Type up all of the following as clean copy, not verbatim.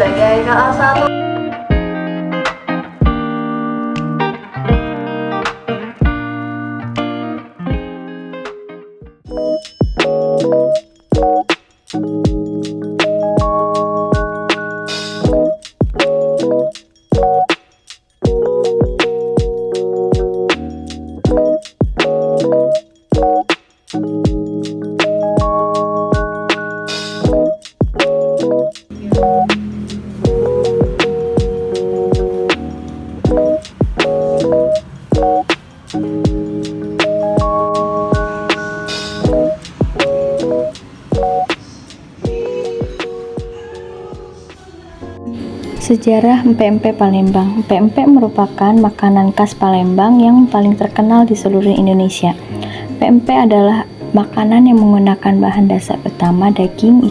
Sebagai salah satu Sejarah empek-empek Palembang. Empek-empek merupakan makanan khas Palembang yang paling terkenal di seluruh Indonesia. Empek-empek adalah makanan yang menggunakan bahan dasar utama daging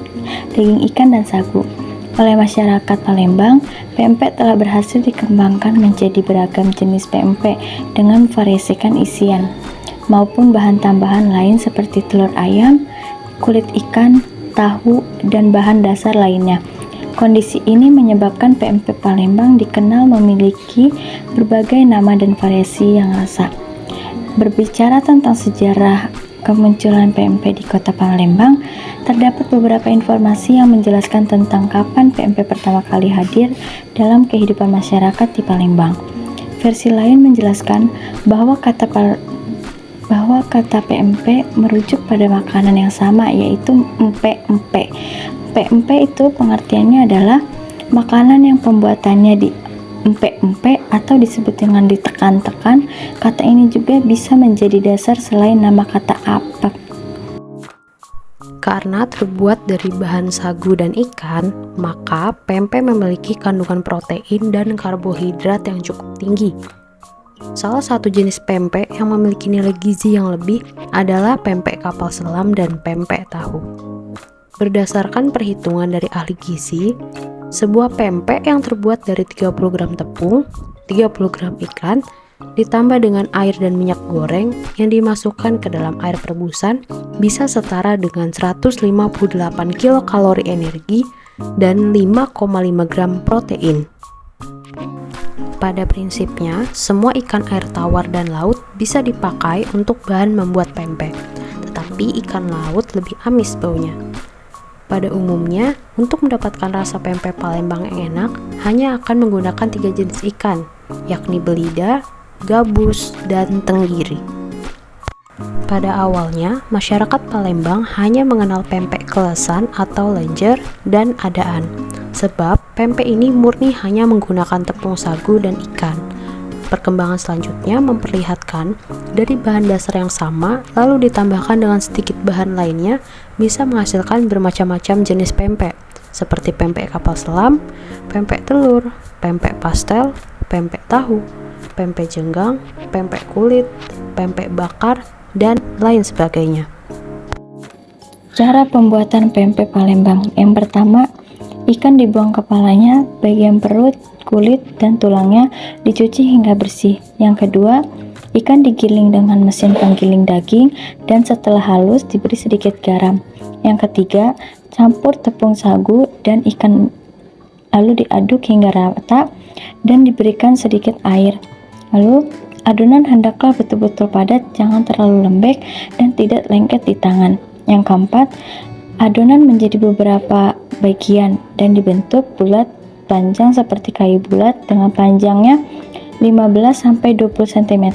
ikan dan sagu. Oleh masyarakat Palembang, empek-empek telah berhasil dikembangkan menjadi beragam jenis empek dengan memvariasikan isian maupun bahan tambahan lain seperti telur ayam, kulit ikan, tahu, dan bahan dasar lainnya. Kondisi ini menyebabkan empek Palembang dikenal memiliki berbagai nama dan variasi yang rasa. Berbicara tentang sejarah kemunculan empek di kota Palembang, terdapat beberapa informasi yang menjelaskan tentang kapan empek pertama kali hadir dalam kehidupan masyarakat di Palembang. Versi lain menjelaskan bahwa kata empek merujuk pada makanan yang sama, yaitu empek-empek. Empek-empek itu pengertiannya adalah makanan yang pembuatannya di empek-empek atau disebut dengan ditekan-tekan. Kata ini juga bisa menjadi dasar selain nama kata apek. Karena terbuat dari bahan sagu dan ikan, maka pempek memiliki kandungan protein dan karbohidrat yang cukup tinggi. Salah satu jenis pempek yang memiliki nilai gizi yang lebih adalah pempek kapal selam dan pempek tahu. Berdasarkan perhitungan dari ahli gizi, sebuah pempek yang terbuat dari 30 gram tepung, 30 gram ikan, ditambah dengan air dan minyak goreng yang dimasukkan ke dalam air perebusan bisa setara dengan 158 kilokalori energi dan 5,5 gram protein. Pada prinsipnya, semua ikan air tawar dan laut bisa dipakai untuk bahan membuat pempek, tetapi ikan laut lebih amis baunya. Pada umumnya, untuk mendapatkan rasa pempek Palembang yang enak, hanya akan menggunakan 3 jenis ikan, yakni belida, gabus, dan tenggiri. Pada awalnya, masyarakat Palembang hanya mengenal pempek kelesan atau lenjer dan adaan, sebab pempek ini murni hanya menggunakan tepung sagu dan ikan. Perkembangan selanjutnya memperlihatkan dari bahan dasar yang sama lalu ditambahkan dengan sedikit bahan lainnya bisa menghasilkan bermacam-macam jenis pempek seperti pempek kapal selam, pempek telur, pempek pastel, pempek tahu, pempek jenggang, pempek kulit, pempek bakar, dan lain sebagainya. Cara pembuatan pempek Palembang. Yang pertama, ikan dibuang kepalanya, bagian perut, kulit, dan tulangnya dicuci hingga bersih. Yang kedua, ikan digiling dengan mesin penggiling daging dan setelah halus diberi sedikit garam. Yang ketiga, campur tepung sagu dan ikan lalu diaduk hingga rata dan diberikan sedikit air. Lalu adonan hendaklah betul-betul padat, jangan terlalu lembek dan tidak lengket di tangan. Yang keempat, adonan menjadi beberapa bagian dan dibentuk bulat panjang seperti kayu bulat dengan panjangnya 15-20 cm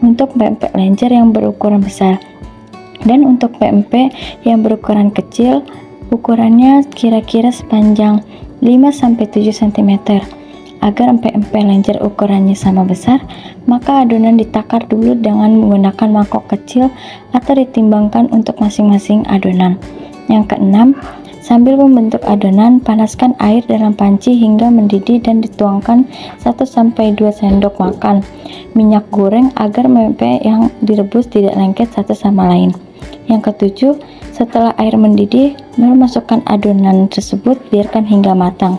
untuk pempek lenjer yang berukuran besar. Dan untuk pempek yang berukuran kecil, ukurannya kira-kira sepanjang 5-7 cm. Agar empek-empek lenjer ukurannya sama besar, maka adonan ditakar dulu dengan menggunakan mangkok kecil atau ditimbangkan untuk masing-masing adonan. Yang keenam, Sambil membentuk adonan, panaskan air dalam panci hingga mendidih dan dituangkan 1-2 sendok makan minyak goreng agar pempek yang direbus tidak lengket satu sama lain. Yang ketujuh, setelah air mendidih, baru masukkan adonan tersebut, biarkan hingga matang.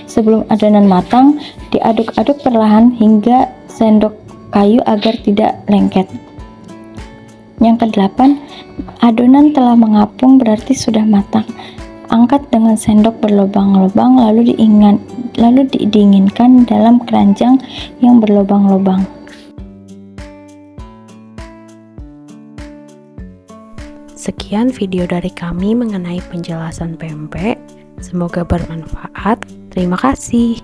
Sebelum adonan matang, diaduk-aduk perlahan hingga sendok kayu agar tidak lengket. Yang kedelapan, adonan telah mengapung berarti sudah matang. Angkat dengan sendok berlubang-lubang lalu didinginkan dalam keranjang yang berlubang-lubang. Sekian video dari kami mengenai penjelasan pempek. Semoga bermanfaat. Terima kasih.